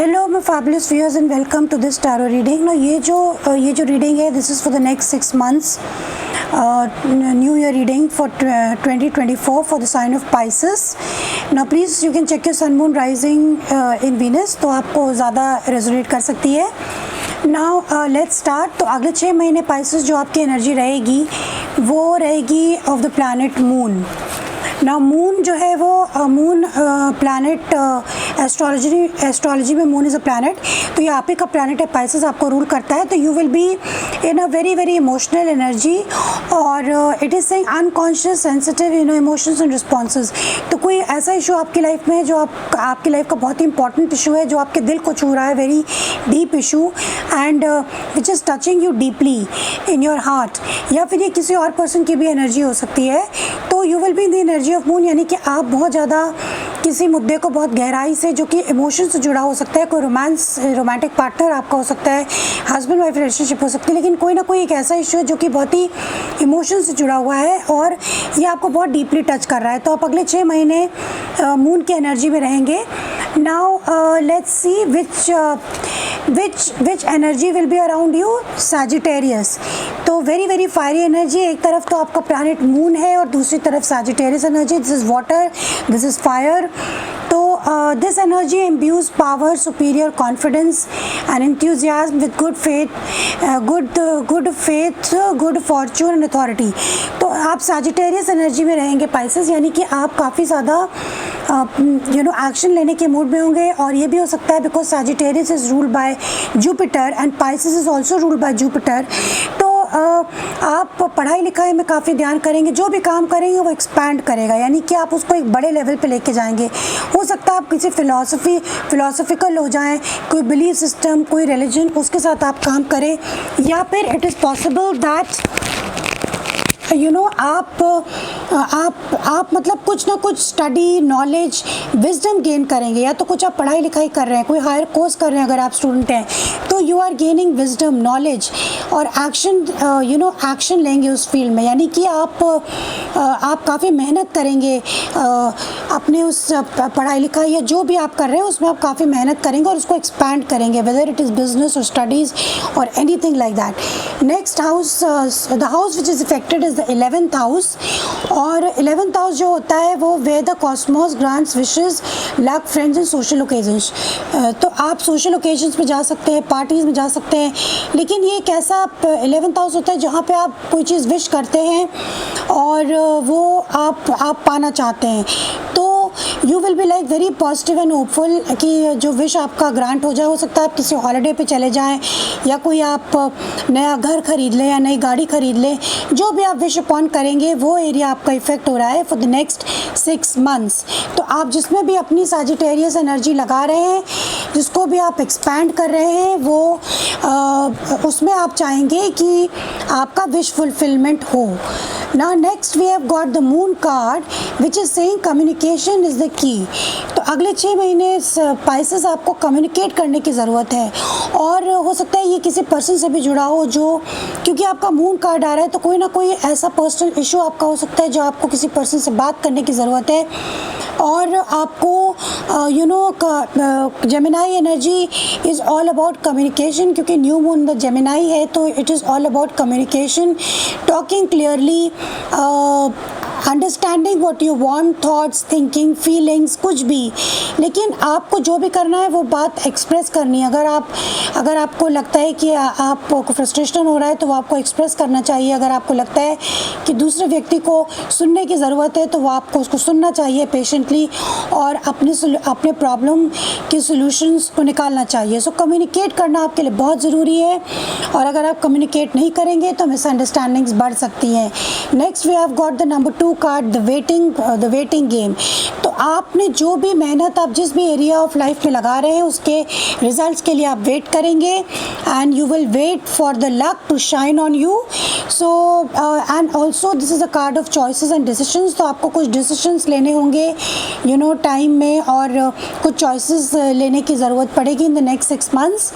Hello my fabulous viewers and welcome to this tarot reading. ना ये जो reading है this is for the next 6 months new year reading for 2024 for the sign of Pisces. ना please you can check your sun moon rising in Venus, तो आपको ज़्यादा resonate कर सकती है। Now let's start. तो अगले 6 महीने पाइसेस जो आपकी एनर्जी रहेगी वो रहेगी ऑफ द प्लैनेट मून। ना मून जो है वो मून प्लैनेट एस्ट्रोलॉजी में मून इज़ अ प्लैनेट, तो ये आप ही का प्लैनेट है, पाइसेस आपको रूल करता है। तो you will be in a very very emotional energy और it is saying unconscious sensitive emotions and responses. तो कोई ऐसा इशू आपकी लाइफ में है जो आपकी लाइफ का बहुत ही इंपॉर्टेंट इशू है, जो आपके दिल को छू रहा है, very deep issue and which is touching you deeply in your heart, या फिर ये किसी और पर्सन की भी एनर्जी हो सकती है। तो you will be in the energy of moon, यानी कि आप बहुत ज़्यादा किसी मुद्दे को बहुत गहराई से, जो कि इमोशन से जुड़ा हो सकता है, कोई रोमांटिक पार्टनर आपका हो सकता है, हस्बैंड वाइफ रिलेशनशिप हो सकती है, लेकिन कोई ना कोई एक ऐसा इशू है जो कि बहुत ही इमोशन से जुड़ा हुआ है और ये आपको बहुत डीपली टच कर रहा है। तो आप अगले 6 महीने मून की एनर्जी में रहेंगे। Now let's see which energy will be around you. Sagittarius, तो वेरी वेरी फायरी एनर्जी। एक तरफ तो आपका प्लैनेट मून है और दूसरी तरफ Sagittarius energy. This is water, this is fire. तो this energy imbues power, superior confidence and enthusiasm with good faith, good fortune and authority। तो आप सैजिटेरियस एनर्जी में रहेंगे पाइसेस, यानी कि आप काफ़ी ज़्यादा एक्शन लेने के मूड में होंगे। और ये भी हो सकता है because Sagittarius is ruled by Jupiter and Pisces is also ruled by Jupiter. तो आप पढ़ाई लिखाई में काफ़ी ध्यान करेंगे, जो भी काम करेंगे वो एक्सपैंड करेगा, यानी कि आप उसको एक बड़े लेवल पे लेके जाएंगे। हो सकता है आप किसी फिलोसफिकल हो जाएं, कोई बिलीफ सिस्टम, कोई रिलीजन, उसके साथ आप काम करें, या फिर इट इज़ पॉसिबल दैट आप मतलब कुछ ना कुछ स्टडी, नॉलेज, विजडम गेन करेंगे, या तो कुछ आप पढ़ाई लिखाई कर रहे हैं, कोई हायर कोर्स कर रहे हैं अगर आप स्टूडेंट हैं, तो you are gaining wisdom, knowledge और एक्शन एक्शन लेंगे उस फील्ड में, यानी कि आप काफ़ी मेहनत करेंगे अपने उस पढ़ाई लिखाई या जो भी आप कर रहे हैं उसमें आप काफ़ी मेहनत करेंगे और उसको एक्सपैंड करेंगे, वेदर इट इज़ बिजनेस और स्टडीज़ और anything like that. Next house, the house which is affected is 11th house, और 11th हाउस जो होता है वो way the Cosmos grants wishes luck friends and social occasions. तो आप सोशल ओकेजन्स में जा सकते हैं, पार्टीज़ में जा सकते हैं, लेकिन ये एक ऐसा 11th हाउस होता है जहाँ पे आप कोई चीज़ विश करते हैं और वो आप पाना चाहते हैं। तो you will be like very positive and hopeful कि जो विश आपका ग्रांट हो जाए। हो सकता है आप किसी हॉलीडे पे चले जाएं, या कोई आप नया घर खरीद लें या नई गाड़ी खरीद लें, जो भी आप विश अपॉन करेंगे वो एरिया आपका इफेक्ट हो रहा है फॉर द नेक्स्ट 6 months। तो आप जिसमें भी अपनी सैजिटेरियस एनर्जी लगा रहे हैं, जिसको भी आप एक्सपैंड कर रहे हैं, वो उसमें आप चाहेंगे कि आपका विश फुलफिलमेंट हो। Now next we have got the moon card which is saying communication is the key। तो अगले 6 महीने पाइसेस आपको कम्युनिकेट करने की ज़रूरत है, और हो सकता है ये किसी पर्सन से भी जुड़ा हो, जो क्योंकि आपका मून कार्ड आ रहा है तो कोई ना कोई ऐसा पर्सनल इशू आपका हो सकता है जो आपको किसी पर्सन से बात करने की ज़रूरत है। और आपको Gemini energy is all about communication, क्योंकि न्यू मून द जेमिनाई है, तो it is all about communication, talking clearly, understanding what you want, thoughts, thinking, feelings, कुछ भी। लेकिन आपको जो भी करना है वो बात एक्सप्रेस करनी है। अगर आपको लगता है कि आपको फ्रस्ट्रेशन हो रहा है तो वो आपको एक्सप्रेस करना चाहिए। अगर आपको लगता है कि दूसरे व्यक्ति को सुनने की ज़रूरत है तो वो आपको उसको सुनना चाहिए पेशेंटली, और अपने प्रॉब्लम के सॉल्यूशंस को निकालना चाहिए। सो कम्युनिकेट करना आपके लिए बहुत ज़रूरी है, और अगर आप कम्युनिकेट नहीं करेंगे तो मिसअंडरस्टैंडिंग्स बढ़ सकती हैं। Next we have got the number 2 card, the waiting game. तो आपने जो भी मेहनत आप जिस भी एरिया ऑफ लाइफ में लगा रहे हैं उसके रिजल्ट्स के लिए आप वेट करेंगे, and you will wait for the luck to shine on you. So and also this is a card of choices and decisions. तो आपको कुछ डिसीजंस लेने होंगे टाइम में, और कुछ चॉइसेस लेने की ज़रूरत पड़ेगी in the next 6 months।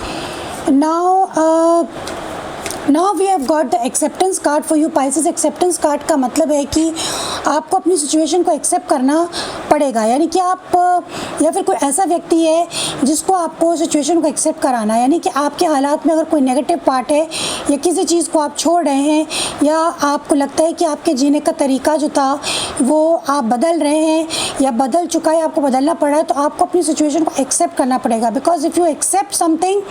Now now we have got the acceptance card for you Pisces. Acceptance card का मतलब है कि आपको अपनी सिचुएशन को एक्सेप्ट करना पड़ेगा, यानी कि आप या फिर कोई ऐसा व्यक्ति है जिसको आपको सिचुएशन को एक्सेप्ट कराना है, यानी कि आपके हालात में अगर कोई नेगेटिव पार्ट है या किसी चीज़ को आप छोड़ रहे हैं या आपको लगता है कि आपके जीने का तरीका जो था वो आप बदल रहे हैं या बदल चुका है, आपको बदलना पड़ रहा है, तो आपको अपनी सिचुएशन को एक्सेप्ट करना पड़ेगा। Because if you accept something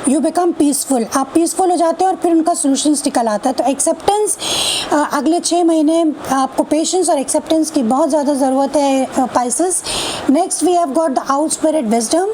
you become peaceful, आप पीसफुल हो जाते हैं और फिर उनका सोल्यूशंस निकल आता है। तो एक्सेप्टेंस अगले 6 महीने आपको पेशेंस और एक्सेप्टेंस की बहुत ज़्यादा ज़रूरत है Pisces. Next we have got the out spirit wisdom.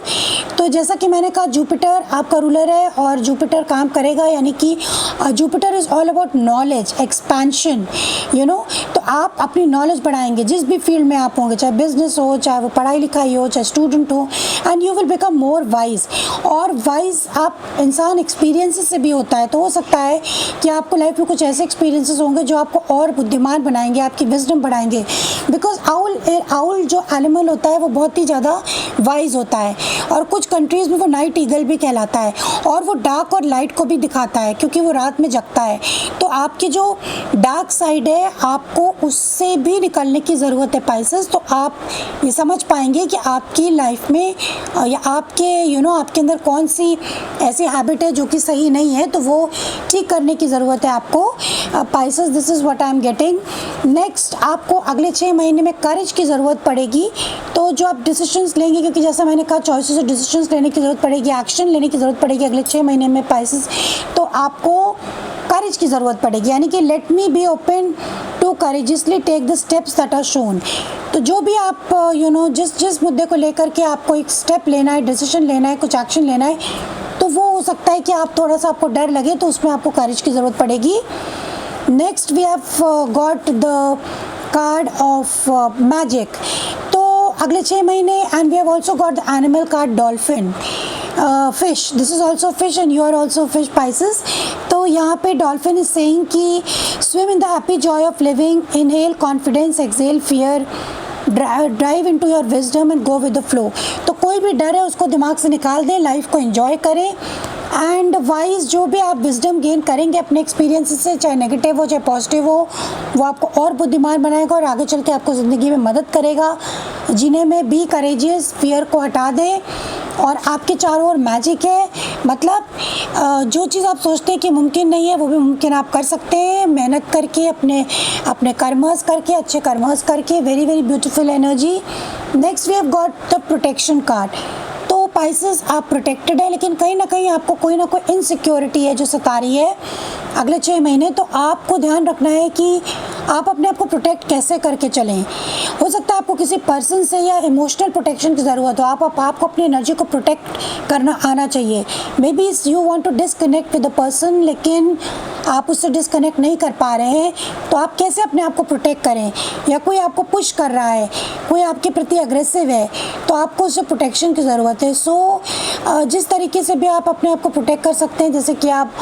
तो जैसा कि मैंने कहा जुपिटर आपका रूलर है और जुपिटर काम करेगा, यानी कि Jupiter is all about knowledge expansion, you know. तो आप अपनी नॉलेज बढ़ाएंगे जिस भी फील्ड में आप होंगे, चाहे बिजनेस हो, चाहे वो पढ़ाई लिखाई हो, चाहे स्टूडेंट हो, and you will become more wise. और वाइज आप इंसान एक्सपीरियंसेस से भी होता है, तो हो सकता है कि आपको लाइफ में कुछ ऐसे एक्सपीरियंसेस होंगे जो आपको और बुद्धिमान बनाएंगे, आपकी विजडम बढ़ाएंगे। बिकॉज आउल जो एनिमल होता है वो बहुत ही ज़्यादा वाइज होता है और कुछ कंट्रीज़ में वो नाइट ईगल भी कहलाता है और वो डार्क और लाइट को भी दिखाता है क्योंकि वो रात में जगता है। तो आपकी जो डार्क साइड है आपको उससे भी निकलने की ज़रूरत है पाइसेस। तो आप ये समझ पाएंगे कि आपकी लाइफ में या आपके आपके अंदर कौन सी ऐसी हैबिट है जो कि सही नहीं है, तो वो ठीक करने की ज़रूरत है आपको Pisces. This is what I am getting. Next आपको अगले 6 महीने में करेज की ज़रूरत पड़ेगी। तो जो आप डिसीजंस लेंगे, क्योंकि जैसा मैंने कहा चॉइसेस और डिसीजंस लेने की ज़रूरत पड़ेगी, एक्शन लेने की ज़रूरत पड़ेगी अगले 6 महीने में पाइसेस, तो आपको करेज की ज़रूरत पड़ेगी, यानी कि let me be open to courageously take the steps that are shown. तो जो भी आप जिस मुद्दे को लेकर के आपको एक स्टेप लेना है, डिसीजन लेना है, कुछ एक्शन लेना है, तो वो हो सकता है कि आप थोड़ा सा आपको डर लगे, तो उसमें आपको करेज की ज़रूरत पड़ेगी। Next we have got the card of magic. तो अगले 6 महीने and we have also got the animal card dolphin, fish. This is also fish and you are also fish Pisces. तो यहाँ पे डॉल्फिन इज सेइंग कि swim in the happy joy of living, inhale confidence, exhale fear, drive into your wisdom and go with the flow. तो कोई भी डर है उसको दिमाग से निकाल दें, लाइफ को एंजॉय करें। एंड वाइज जो भी आप विजडम गेन करेंगे अपने एक्सपीरियंस से, चाहे नेगेटिव हो चाहे पॉजिटिव हो, वो आपको और बुद्धिमान बनाएगा और आगे चल के आपको ज़िंदगी में मदद करेगा जीने में। बी करेजियस, फियर को हटा दें और आपके चारों ओर मैजिक है। मतलब जो चीज़ आप सोचते हैं कि मुमकिन नहीं है वो भी मुमकिन आप कर सकते हैं, मेहनत करके, अपने कर्मस करके, अच्छे कर्मस करके। Very very beautiful energy. Next we have got the protection card. तो पाइसेस आप प्रोटेक्टेड है, लेकिन कहीं ना कहीं आपको कोई ना कोई इनसिक्योरिटी है जो सता रही है अगले 6 महीने। तो आपको ध्यान रखना है कि आप अपने आप को प्रोटेक्ट कैसे करके चलें। हो सकता है आपको किसी पर्सन से या इमोशनल प्रोटेक्शन की ज़रूरत हो, आपको अपनी एनर्जी को प्रोटेक्ट करना आना चाहिए। Maybe you want to disconnect with the person, लेकिन आप उससे डिसकनेक्ट नहीं कर पा रहे हैं, तो आप कैसे अपने आप को प्रोटेक्ट करें। या कोई आपको पुश कर रहा है, कोई आपके प्रति अग्रेसिव है, तो आपको उससे प्रोटेक्शन की ज़रूरत है। सो जिस तरीके से भी आप अपने आप को प्रोटेक्ट कर सकते हैं, जैसे कि आप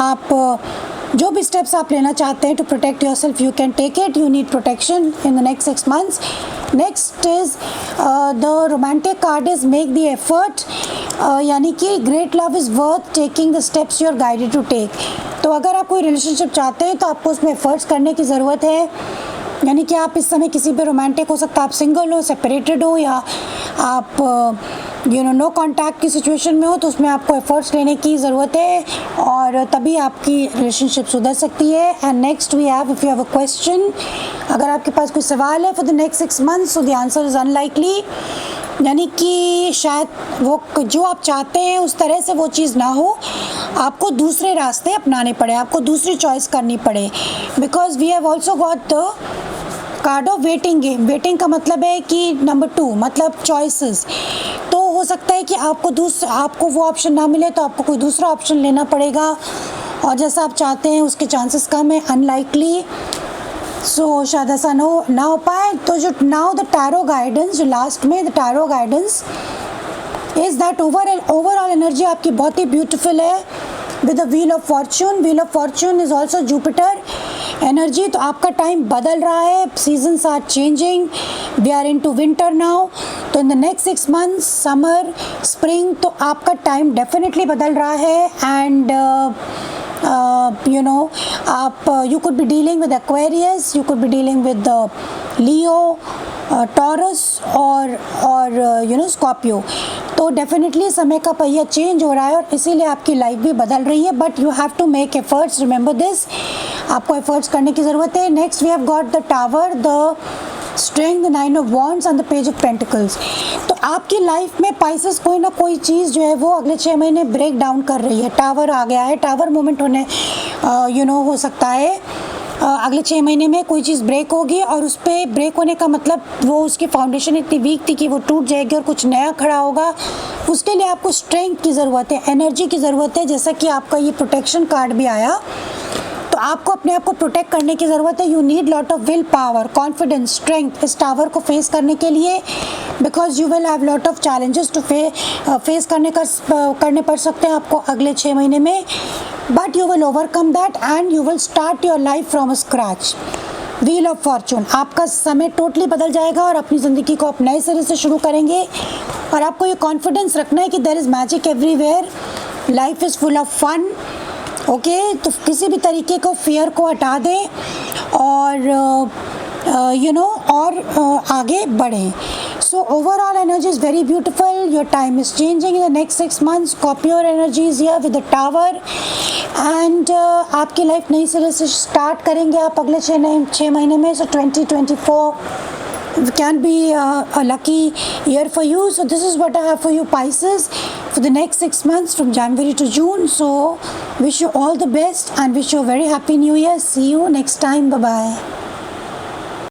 आप जो भी स्टेप्स आप लेना चाहते हैं to protect yourself, you can take it. You need protection in the next 6 months. Next is the romantic card is make the effort, यानी कि great love is worth taking the steps you are guided to take. तो अगर आप कोई relationship चाहते हैं तो आपको उसमें एफर्ट्स करने की ज़रूरत है, यानी कि आप इस समय किसी पे रोमांटिक, हो सकता है आप सिंगल हो, सेपरेटेड हो, या आप नो कांटेक्ट की सिचुएशन में हो, तो उसमें आपको एफर्ट्स लेने की ज़रूरत है और तभी आपकी रिलेशनशिप सुधर सकती है। And next we have, if you have a question, अगर आपके पास कोई सवाल है for the next 6 months, so the answer is unlikely, यानी कि शायद वो जो आप चाहते हैं उस तरह से वो चीज़ ना हो, आपको दूसरे रास्ते अपनाने पड़े, आपको दूसरी चॉइस करनी पड़े। Because we have also got the card of waiting game. Waiting का मतलब है कि नंबर 2 मतलब चॉइसेस। तो हो सकता है कि आपको वो ऑप्शन ना मिले तो आपको कोई दूसरा ऑप्शन लेना पड़ेगा और जैसा आप चाहते हैं उसके चांसेस कम है, अनलाइकली। सो शायद ऐसा ना हो पाए। तो जो नाउ द टैरो गाइडेंस, जो लास्ट में the tarot guidance is that overall energy आपकी बहुत ही ब्यूटीफुल है with the wheel of fortune. Wheel of fortune is also Jupiter energy, तो आपका टाइम बदल रहा है, seasons are changing, we are in to winter now, तो in the next 6 months summer spring, तो आपका टाइम डेफिनेटली बदल रहा है। एंड you know, आप you could be dealing with Aquarius, you could be dealing with Leo, Taurus और you know Scorpio। तो definitely समय का पहिया चेंज हो रहा है और इसीलिए आपकी लाइफ भी बदल रही है, but you have to make efforts, remember this, आपको एफर्ट्स करने की ज़रूरत है। Next we have got the tower, the strength, the 9 of wands and the page of pentacles. तो आपकी लाइफ में पाइसेस कोई ना कोई चीज़ जो है वो अगले 6 महीने ब्रेक डाउन कर रही है। टावर आ गया है, टावर मोमेंट होने हो सकता है अगले 6 महीने में कोई चीज़ ब्रेक होगी, और उस पर ब्रेक होने का मतलब वो उसकी फाउंडेशन इतनी वीक थी कि वो टूट जाएगी और कुछ नया खड़ा होगा। उसके लिए आपको स्ट्रेंथ की ज़रूरत है, एनर्जी की ज़रूरत है, जैसा कि आपका ये प्रोटेक्शन कार्ड भी आया। तो आपको अपने आप को प्रोटेक्ट करने की ज़रूरत है। You need lot of will power, confidence, strength इस टावर को फेस करने के लिए, because you will have lot of challenges to face करने पड़ सकते हैं आपको अगले 6 महीने में, but you will overcome that and you will start your life from scratch. Wheel of fortune, आपका समय टोटली बदल जाएगा और अपनी ज़िंदगी को आप नए सिरे से शुरू करेंगे। और आपको ये कॉन्फिडेंस रखना है कि there is magic everywhere, life is full of fun. Okay, तो किसी भी तरीके को फियर को हटा दें और आगे बढ़ें। So overall energy is very beautiful, your time is changing in the next 6 months, Scorpio energy is here with the tower and आपकी लाइफ नई सिरे से स्टार्ट करेंगे आप अगले 6 महीने में। सो 2024 can be a lucky year for you. So this is what I have for you, Pisces, for the next 6 months from January to June. So wish you all the best and wish you a very happy new year. See you next time. Bye bye.